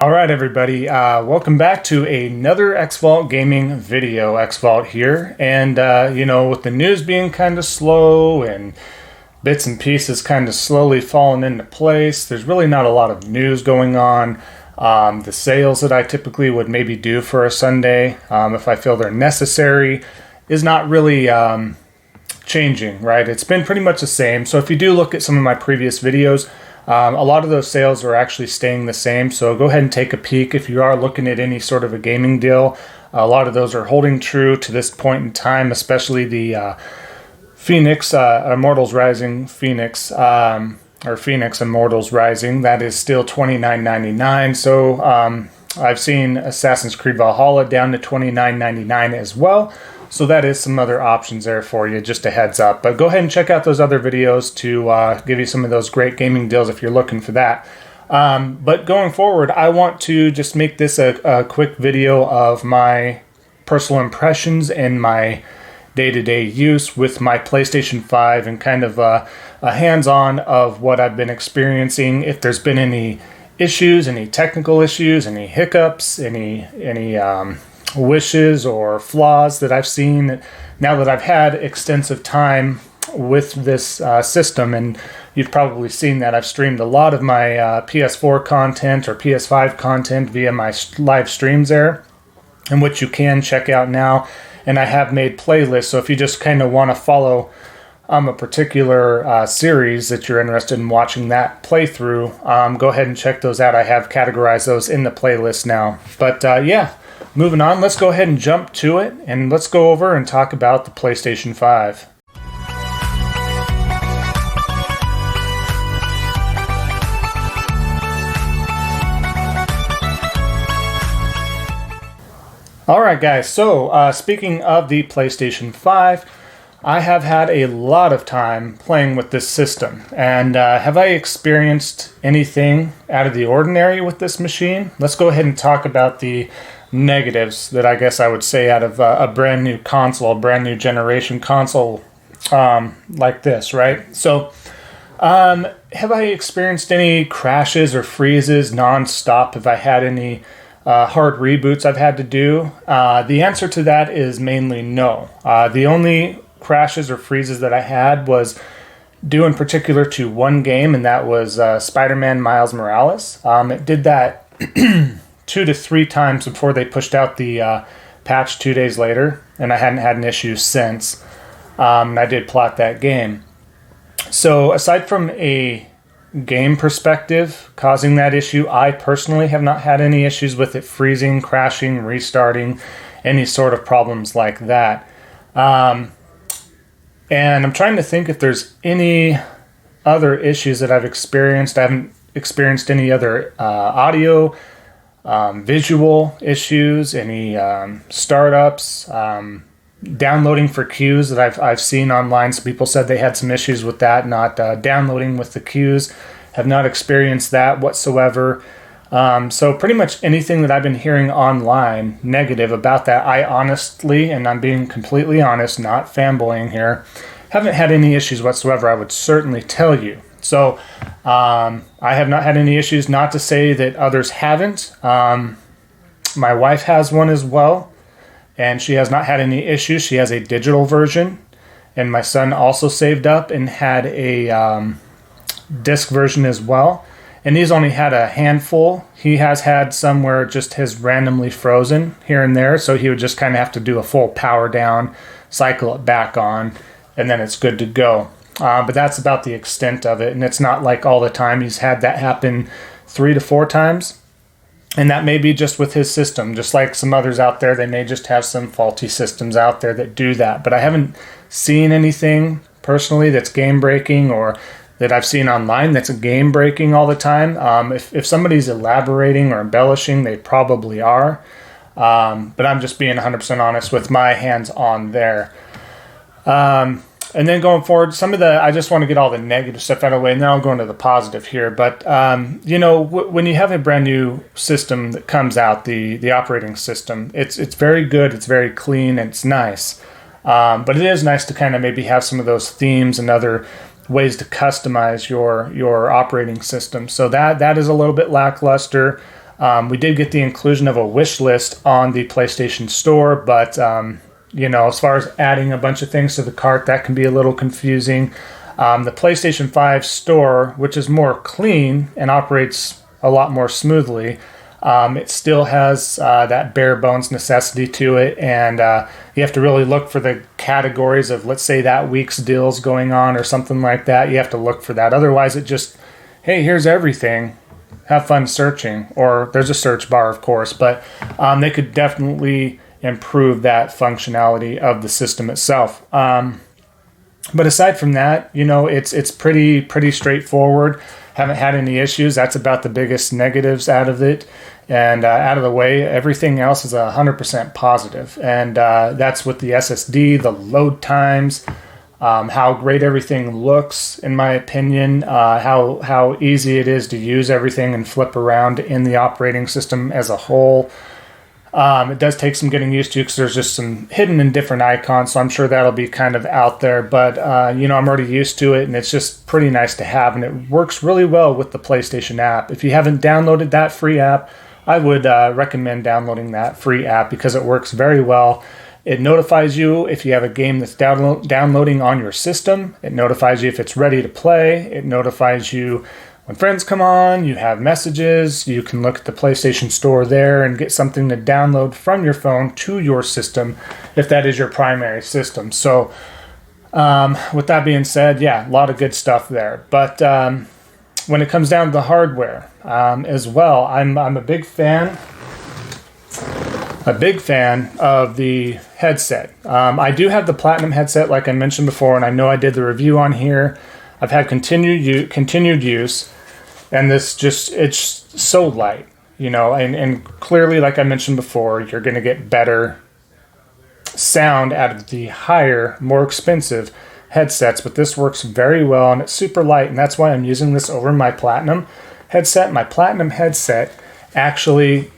All right, everybody. Welcome back to another Xvault gaming video. Xvault here, and with the news being kind of slow and bits and pieces kind of slowly falling into place, there's really not a lot of news going on. The sales that I typically would maybe do for a Sunday, if I feel they're necessary, is not really changing. Right? It's been pretty much the same. So if you do look at some of my previous videos, a lot of those sales are actually staying the same, so go ahead and take a peek if you are looking at any sort of a gaming deal. A lot of those are holding true to this point in time, especially the Phoenix, Immortals Rising Phoenix, or Phoenix Immortals Rising. That is still $29.99. So I've seen Assassin's Creed Valhalla down to $29.99 as well. So that is some other options there for you, just a heads up. But go ahead and check out those other videos to give you some of those great gaming deals if you're looking for that. But going forward, I want to just make this a quick video of my personal impressions and my day-to-day use with my PlayStation 5 and kind of a hands-on of what I've been experiencing. If there's been any issues, any technical issues, any hiccups, any wishes or flaws that I've seen now that I've had extensive time with this system. And you've probably seen that I've streamed a lot of my PS4 content or PS5 content via my live streams there, and which you can check out now. And I have made playlists, so if you just kind of want to follow a particular series that you're interested in watching that playthrough, go ahead and check those out. I have categorized those in the playlist now. But yeah, moving on, let's go ahead and jump to it, and let's go over and talk about the PlayStation 5. Alright guys, so speaking of the PlayStation 5, I have had a lot of time playing with this system. And have I experienced anything out of the ordinary with this machine? Let's go ahead and talk about the negatives that I guess I would say out of a brand new console, a brand new generation console like this, right? So have I experienced any crashes or freezes non-stop? Have I had any hard reboots I've had to do? The answer to that is mainly no. The only crashes or freezes that I had was due in particular to one game, and that was Spider-Man Miles Morales. It did that 2 to 3 times before they pushed out the patch 2 days later, and I hadn't had an issue since. And I did plot that game. So aside from a game perspective causing that issue, I personally have not had any issues with it freezing, crashing, restarting, any sort of problems like that. And I'm trying to think if there's any other issues that I've experienced. I haven't experienced any other audio, visual issues, any startups, downloading for queues that I've seen online. Some people said they had some issues with that, not downloading with the queues. Have not experienced that whatsoever. So pretty much anything that I've been hearing online negative about that, I honestly, and I'm being completely honest, not fanboying here, haven't had any issues whatsoever. I would certainly tell you. So I have not had any issues, not to say that others haven't. My wife has one as well, and she has not had any issues. She has a digital version, and my son also saved up and had a disc version as well. And he's only had a handful. He has had some where it just has randomly frozen here and there, so he would just kind of have to do a full power down, cycle it back on, and then it's good to go. But that's about the extent of it, and it's not like all the time. He's had that happen 3 to 4 times, and that may be just with his system. Just like some others out there, they may just have some faulty systems out there that do that. But I haven't seen anything personally that's game-breaking or that I've seen online that's game breaking all the time. If somebody's elaborating or embellishing, they probably are. But I'm just being 100% honest with my hands on there. And then going forward, I just want to get all the negative stuff out of the way, and then I'll go into the positive here. But, when you have a brand new system that comes out, the operating system, it's very good, it's very clean, and it's nice. But it is nice to kind of maybe have some of those themes and other ways to customize your operating system. So that is a little bit lackluster. We did get the inclusion of a wish list on the PlayStation Store, but as far as adding a bunch of things to the cart, that can be a little confusing. The PlayStation 5 store, which is more clean and operates a lot more smoothly, it still has that bare bones necessity to it, and you have to really look for the categories of, let's say, that week's deals going on or something like that. You have to look for that. Otherwise, it just, hey, here's everything. Have fun searching. Or there's a search bar, of course, but they could definitely improve that functionality of the system itself. But aside from that, it's pretty straightforward. Haven't had any issues. That's about the biggest negatives out of it. And out of the way, everything else is 100% positive. And that's with the SSD, the load times, how great everything looks, in my opinion, how easy it is to use everything and flip around in the operating system as a whole. It does take some getting used to because there's just some hidden and different icons, so I'm sure that'll be kind of out there. But, I'm already used to it, and it's just pretty nice to have, and it works really well with the PlayStation app. If you haven't downloaded that free app, I would recommend downloading that free app because it works very well. It notifies you if you have a game that's downloading on your system. It notifies you if it's ready to play. It notifies you when friends come on, you have messages, you can look at the PlayStation Store there and get something to download from your phone to your system if that is your primary system. So with that being said, yeah, a lot of good stuff there. But when it comes down to the hardware as well, I'm a big fan of the headset. I do have the Platinum headset, like I mentioned before, and I know I did the review on here. I've had continued use, and it's so light, and clearly, like I mentioned before, you're going to get better sound out of the higher, more expensive headsets, but this works very well, and it's super light, and that's why I'm using this over my Platinum headset. My Platinum headset actually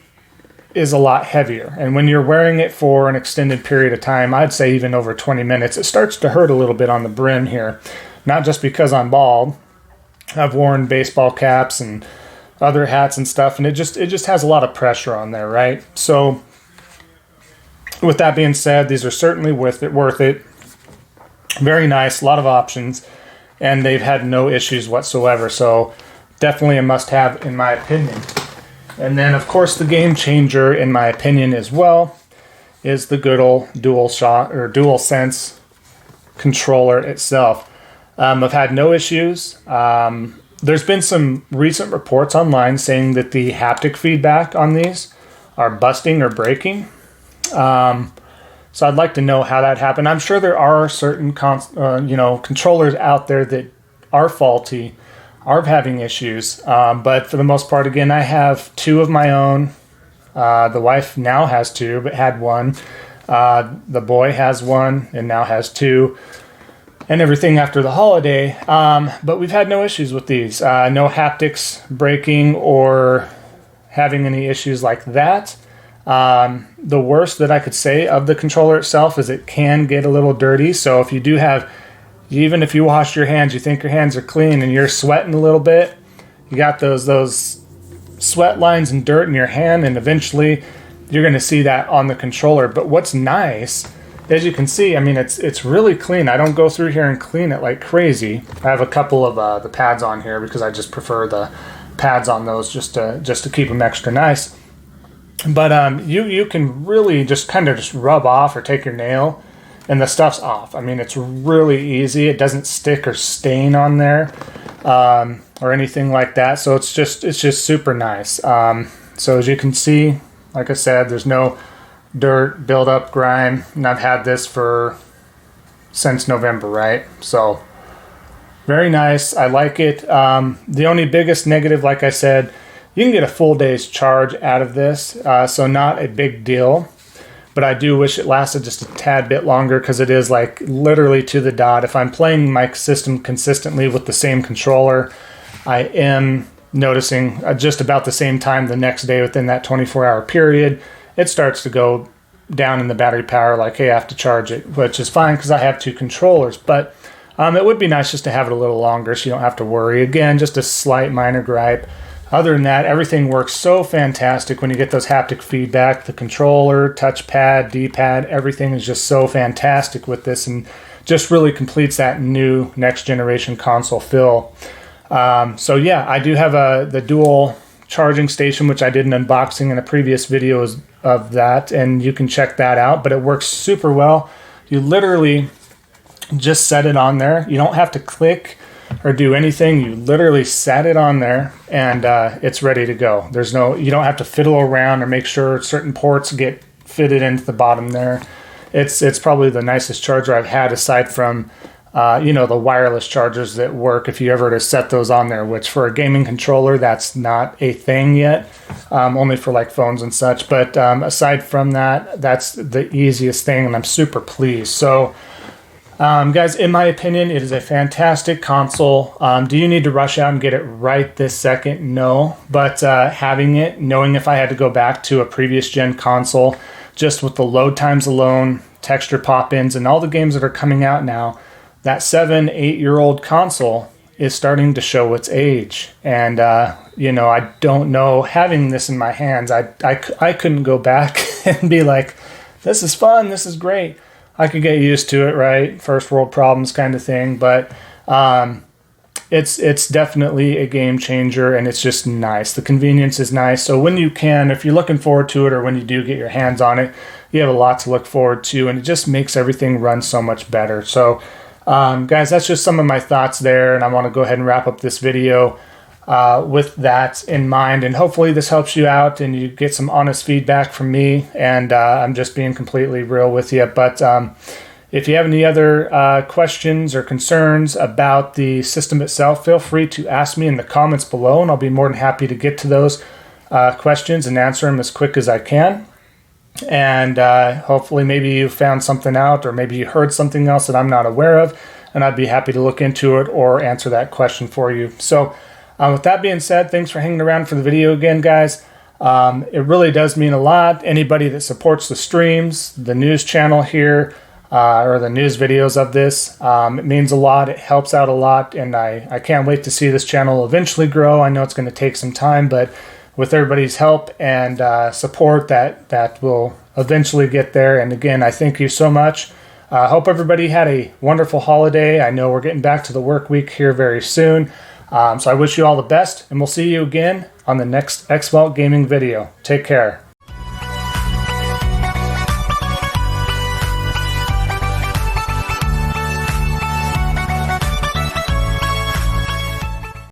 is a lot heavier, and when you're wearing it for an extended period of time, I'd say even over 20 minutes, it starts to hurt a little bit on the brim here. Not just because I'm bald. I've worn baseball caps and other hats and stuff, and it just has a lot of pressure on there, right? So with that being said, these are certainly worth it. Very nice, a lot of options, and they've had no issues whatsoever. So definitely a must-have in my opinion. And then, of course, the game changer in my opinion as well is the good old Dualsense controller itself. I've had no issues. There's been some recent reports online saying that the haptic feedback on these are busting or breaking. So I'd like to know how that happened. I'm sure there are certain controllers out there that are faulty, are having issues. But for the most part, again, I have two of my own. The wife now has two, but had one. The boy has one and now has two. And everything after the holiday, but we've had no issues with these. No haptics breaking or having any issues like that. The worst that I could say of the controller itself is it can get a little dirty. So if you do have, even if you wash your hands, you think your hands are clean and you're sweating a little bit, you got those sweat lines and dirt in your hand, and eventually you're going to see that on the controller. But what's nice, as you can see, I mean, it's really clean. I don't go through here and clean it like crazy. I have a couple of the pads on here because I just prefer the pads on those just to keep them extra nice. But you can really just kind of just rub off or take your nail, and the stuff's off. I mean, it's really easy. It doesn't stick or stain on there or anything like that. So it's just super nice. So as you can see, like I said, there's no dirt, build-up, grime, and I've had this since November, right? So very nice. I like it. The only biggest negative, like I said, you can get a full day's charge out of this, so not a big deal. But I do wish it lasted just a tad bit longer because it is like literally to the dot. If I'm playing my system consistently with the same controller, I am noticing just about the same time the next day within that 24-hour period, it starts to go down in the battery power, like, hey, I have to charge it, which is fine because I have two controllers. But it would be nice just to have it a little longer so you don't have to worry. Again, just a slight minor gripe. other than that, everything works so fantastic when you get those haptic feedback. The controller, touchpad, D-pad, everything is just so fantastic with this, and just really completes that new next generation console feel. So yeah, I do have the dual charging station, which I did an unboxing in a previous video of that, and you can check that out. But it works super well. You literally just set it on there. You don't have to click or do anything. You literally set it on there, and it's ready to go. You don't have to fiddle around or make sure certain ports get fitted into the bottom there. It's probably the nicest charger I've had, aside from the wireless chargers that work if you ever to set those on there, which for a gaming controller, that's not a thing yet, only for like phones and such. But aside from that, that's the easiest thing, and I'm super pleased. So guys, in my opinion, it is a fantastic console. Do you need to rush out and get it right this second? No, but having it, knowing if I had to go back to a previous gen console, just with the load times alone, texture pop-ins, and all the games that are coming out now, that 7-8-year-old console is starting to show its age. And, I don't know, having this in my hands, I couldn't go back and be like, this is fun, this is great. I could get used to it, right? First world problems kind of thing. But it's definitely a game changer, and it's just nice. The convenience is nice. So when you can, if you're looking forward to it, or when you do get your hands on it, you have a lot to look forward to, and it just makes everything run so much better. So guys, that's just some of my thoughts there, and I want to go ahead and wrap up this video with that in mind, and hopefully this helps you out and you get some honest feedback from me, and I'm just being completely real with you. But if you have any other questions or concerns about the system itself, feel free to ask me in the comments below, and I'll be more than happy to get to those questions and answer them as quick as I can. And hopefully maybe you found something out, or maybe you heard something else that I'm not aware of, and I'd be happy to look into it or answer that question for you. So with that being said, thanks for hanging around for the video again, guys. It really does mean a lot. Anybody that supports the streams, the news channel here, or the news videos of this, it means a lot. It helps out a lot, and I can't wait to see this channel eventually grow. I know it's going to take some time, but with everybody's help and support, that will eventually get there. And again, I thank you so much. I hope everybody had a wonderful holiday. I know we're getting back to the work week here very soon. So I wish you all the best, and we'll see you again on the next Xvault gaming video. Take care.